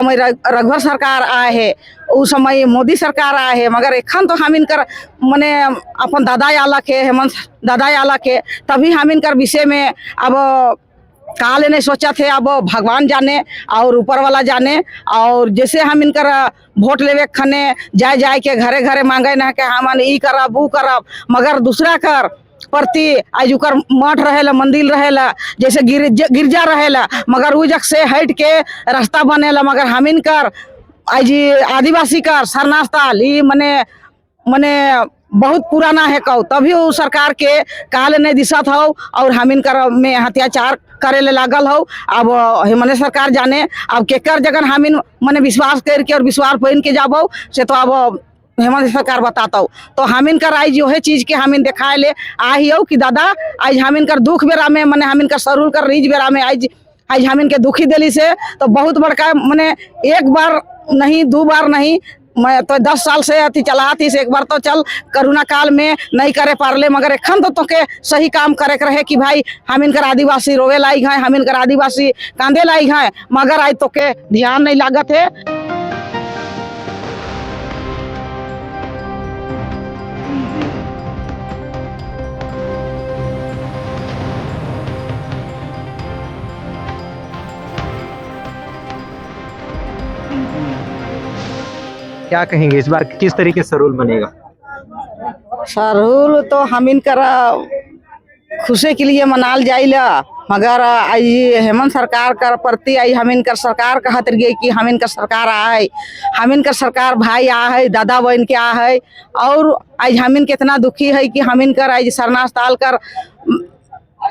समय रघुवर सरकार आए है, उस समय मोदी सरकार आए है, मगर एखन तो हम इनकर मने अपन दादा आला के हेमंत दादा आला के तभी हम इनकर विषय में अब काल ने सोचा थे, अब भगवान जाने और ऊपर वाला जाने। और जैसे हम इनकर वोट लेवे खने जाए जाए के घरे घरे मांगे ना के हमन ई करब ऊ करब, मगर दूसरा कर प्रति आज उकर मठ रहेला, मंदिर रहेला, जैसे गिरजा रहेला, मगर उ जग से हट के रास्ता बनेला। मगर हम इनकर आज आदिवासी कर सरनास्थल ई मने मने बहुत पुराना है कहो, तभी वो सरकार के काल नहीं दिशत हो और हम इनकर में अत्याचार करे ले लागल हो। अब हेमंत सरकार जाने अब केकर जगह हम इन मने विश्वास करके और विश्वास पहन के जाबो से तो अब हेमंत सरकार बताता हो। तो हम इनकर आज जो है चीज के हम इन दिखाए ले आई हो कि दादा आज हम इनकर दुख बेरा में मने हम इनकर सरूल कर रीज बेरा में आज हम इनके दुखी दिली से तो बहुत बड़का मने एक बार नहीं दो बार नहीं, मैं तो 10 साल से अति चलाती से एक बार तो चल कोरोना काल में नहीं करे पारले, मगर एखन तो के सही काम करे के रहे कि भाई हम इनकर आदिवासी रोवे लाई हैं, हम इनकर आदिवासी कांदे लाई हैं, मगर आज तो के ध्यान नहीं लागत है। क्या कहेंगे इस बार किस तरीके से रूल बनेगा? सरूल तो हम इनकर खुशी के लिए मनाल जाइला, मगर आज हेमंत सरकार कर प्रति आज हम इनकर सरकार कहत रहिए कि हम इनकर सरकार आए, हम इनकर सरकार भाई आ है, दादा बहन के आ है। और आज हम इनके इतना दुखी है कि हम इनकर आज सरनास्थल कर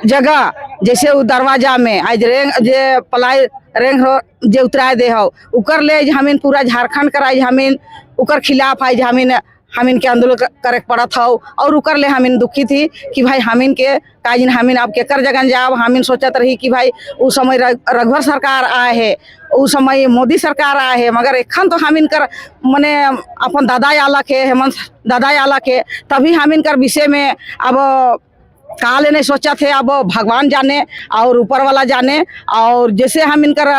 जगह जैसे वो दरवाजा में आज रेंग जे पलाई रेंग जे उतरा दे हो उकर ले हम इन पूरा झारखंड कर आज हम इन उकर खिलाफ आज हम इनके आंदोलन करे पड़त हो। और उकर ले हम इन दुखी थी कि भाई हम इनके काजिन हम इन अब केकर जगह जाब, हम इन सोचत रही कि भाई उस समय रघुवर सरकार आए है, उस समय मोदी सरकार आए है, मगर एखन तो हम इनकर मने अपन दादा आला के हेमंत दादा आला के तभी हम इनकर विषय में अब काल ने सोचा थे, अब भगवान जाने और ऊपर वाला जाने। और जैसे हम इनकर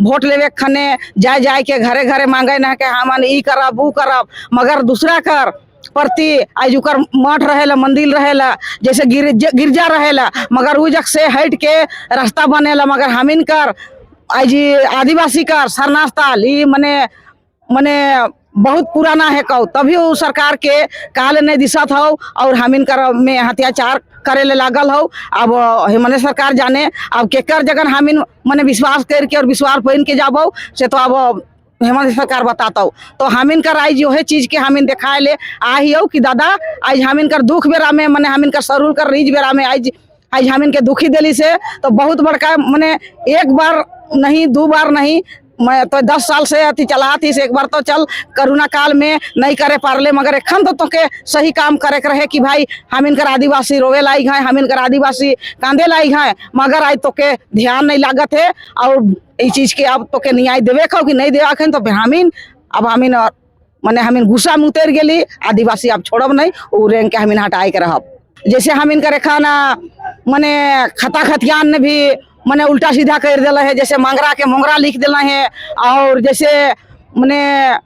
वोट लेवे खने जाए जाए के घरे घरे मांगे ना के हमन ई करब ऊ करब, मगर दूसरा कर प्रति आज उकर मठ रहेला, मंदिर रहेला, जैसे गिरजा रहेला, मगर उ जग से हट के रास्ता बनेला। मगर हम इनकर आज आदिवासी कर सरनास्थल ई मने मने बहुत पुराना है कहो, तभी वो सरकार के काल नहीं दिशत हो और हम इनकर में अत्याचार करे ले लागल हो। अब हेमंत सरकार जाने अब केकर जगह हम इन मने विश्वास करके और विश्वास पहन के जाबो से तो अब हेमंत सरकार बताता हो। तो हम इनकर आज जो है चीज के हम इन दिखाए ले आई हो कि दादा आज हम इनकर दुख बेरा में मने हम इनकर सरूल कर रीज बेरा में आज हम इनके दुखी दिली से तो बहुत बड़का मने एक बार नहीं दो बार नहीं, मैं तो 10 साल से अति चलाती से एक बार तो चल कोरोना काल में नहीं करे पारले, मगर एखन तो के सही काम करे के रहे कि भाई हम इनकर आदिवासी रोवे लाई हैं, हम इनकर आदिवासी कांदे लाई हैं, मगर आज तो के ध्यान नहीं लागत है। और इस चीज के अब तो के न्याय देवे खो कि नहीं देवा खन तो अब हम मने हम गुस्सा में उतर गेली, आदिवासी अब छोड़ब नहीं, वो रेंग के हम हटाए के रहब। जैसे हम इनकर खाना मने खता खतियान ने भी मने उल्टा सीधा कर दिला है, जैसे मंगरा के मोंगरा लिख दिला है, और जैसे मने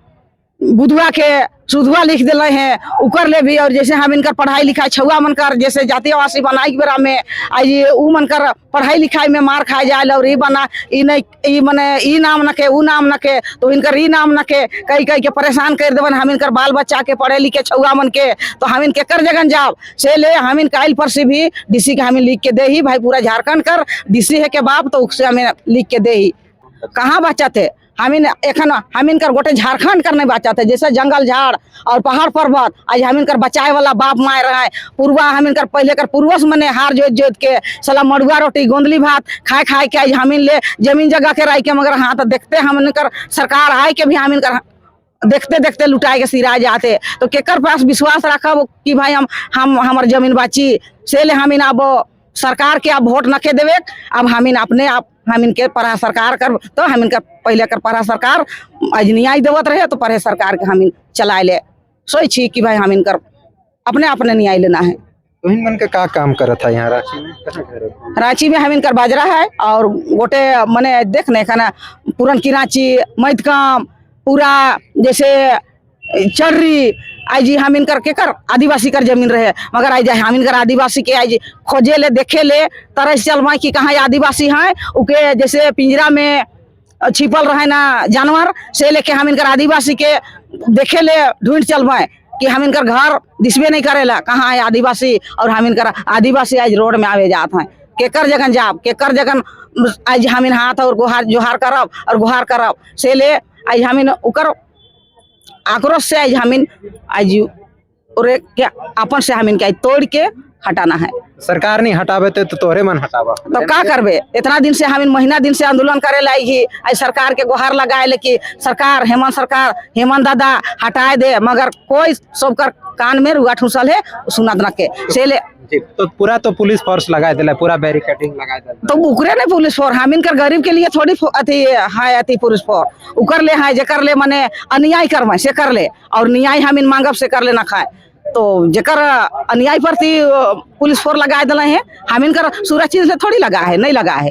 बुधवा के सुधवा लिख दिला है उकर ले भी। और जैसे हम इनकर पढ़ाई लिखाई छुआ मन कर जैसे जातीयवासी बनाई के बेरा में आज उ मन कर पढ़ाई लिखाई में मार खाए जाए और ई बना ई नहीं ई मने ई नाम न के उ नाम न के तो इनकर ई नाम न के कई कई के परेशान कर देवन हम इनकर बाल बच्चा के पढ़े लिखे छुआ मन के। तो हम इनके कर जगन जाब से ले हम इन काइल पर से भी डीसी के हमें लिख के दे ही भाई पूरा झारखंड कर डीसी है के बाप तो उससे हमें लिख के दे ही कहाँ बचत है। हम इनकर गोटे झारखंड करने बचाते जैसे जंगल झाड़ और पहाड़ पर्वत आज हम इनकर बचाए वाला बाप माए रहे पूर्वा हम इनकर पहले कर पूर्वज मने हार जोत जोत के सला मड़ुआ रोटी गोंदली भात खाए खाए के आज हम इन ले जमीन जगह के रह के, मगर हाँ तो देखते हम इनकर सरकार आए के भी हम इनकर देखते देखते लुटाए के सिरा जाते। तो केकर पास विश्वास रखब कि भाई हम हमार जमीन बाची से ले हम इन अब सरकार के अब वोट न के देवे। अब हम इन अपने आप हम इनके परा सरकार कर तो हम इनका पहले कर परा सरकार आज न्याय देवत रहे तो परे सरकार के हम इन चलाए ले सोच छी कि भाई हम इनकर अपने अपने न्याय लेना है। तुहिन मन का का काम करा था यहाँ रांची में? कहाँ घर है? रांची में हम इनकर बाजरा है और गोटे मने देखने खाना पूरन की रांची मैदकाम पूरा जैसे चर्री आई जी हम इनकर केकर आदिवासी कर जमीन रहे मगर आई जाए हम इनकर आदिवासी के आई जी खोजे ले देखे ले तरस चलवा कि कहाँ आदिवासी हैं उके जैसे पिंजरा में छिपल रहे ना जानवर से लेके हम इनकर आदिवासी के देखे ले ढूंढ चलवाए कि हम इनकर घर दिसबे नहीं करेला कहाँ है आदिवासी और हम इनकर आदिवासी आज रोड में आवे जात हैं केकर जगन जाब केकर जगन आज हम इन हाथ और गुहार जोहार करब और गुहार करब से ले आज हम इन उकर आक्रोश से आज हम इन आज और क्या अपन से हम इनके तोड़ के हटाना है। सरकार नहीं हटावे तो तोहरे मन हटावा तो का करबे इतना दिन से हम इन महीना दिन से आंदोलन करे लाई ही आज सरकार के गुहार लगाए ले कि सरकार हेमंत दादा हटाए दे मगर कोई सबकर कान में रुआ ठूसल है सुनत न के से ले तो पूरा तो पुलिस फोर्स लगाए दिला पूरा बैरिकेडिंग लगाए दिला तो उकरे ने पुलिस फोर्स हम इनकर गरीब के लिए थोड़ी अथी है अथी पुलिस फोर्स उकर ले है जेकर ले मने अन्याय करवाए से कर ले और न्याय हम इन मांगब से कर ले ना खाए तो जेकर अन्याय प्रति पुलिस फोर्स लगाए दिले हैं हम इनकर सुरक्षित से थोड़ी लगा है नहीं लगा है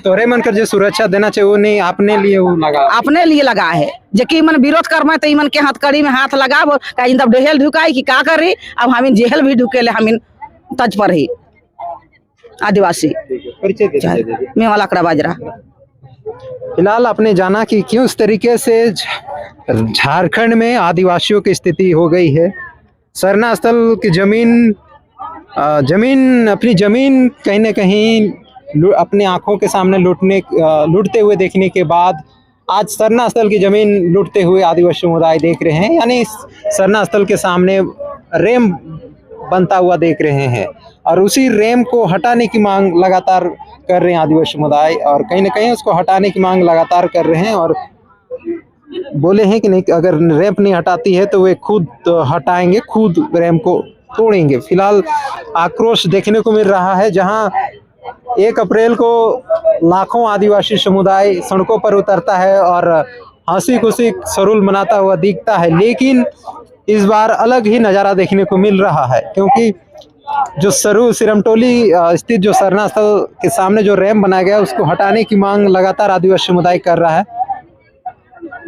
तोरे मन कर जो सुरक्षा देना चाहिए वो नहीं अपने लिए वो लगा अपने लिए लगा है जेकि मन विरोध करवा तो इमन के हथकड़ी में हाथ लगाब कहीं तब डेहल ढुकाई कि का करी अब हम जेहल भी ढुकेले हम तज पर ही आदिवासी मेवाला कड़ा बाजरा। फिलहाल आपने जाना कि क्यों इस तरीके से झारखंड में आदिवासियों की स्थिति हो गई है। सरना स्थल की जमीन अपनी जमीन कहीं न कहीं अपने आंखों के सामने लूटते हुए देखने के बाद आज सरना स्थल की जमीन लूटते हुए आदिवासी समुदाय देख रहे हैं, यानी सरना स्थल के सामने रेम बनता हुआ देख रहे हैं और उसी रेम को हटाने की मांग लगातार कर रहे हैं आदिवासी समुदाय और कहीं ना कहीं उसको हटाने की मांग लगातार कर रहे हैं और बोले हैं कि नहीं अगर रैंप नहीं हटाती है तो वे खुद हटाएंगे, खुद रैंप को तोड़ेंगे। फिलहाल आक्रोश देखने को मिल रहा है जहां 1 अप्रैल को लाखों आदिवासी समुदाय सड़कों पर उतरता है और हंसी खुशी सरूल मनाता हुआ दिखता है, लेकिन इस बार अलग ही नज़ारा देखने को मिल रहा है क्योंकि जो सिरमटोली स्थित जो सरना स्थल के सामने जो रैंप बनाया गया उसको हटाने की मांग लगातार आदिवासी समुदाय कर रहा है,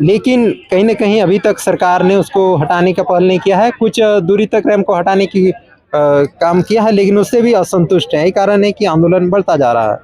लेकिन कहीं न कहीं अभी तक सरकार ने उसको हटाने का पहल नहीं किया है। कुछ दूरी तक रैंप को हटाने की काम किया है लेकिन उससे भी असंतुष्ट है। यही कारण है कि आंदोलन बढ़ता जा रहा है।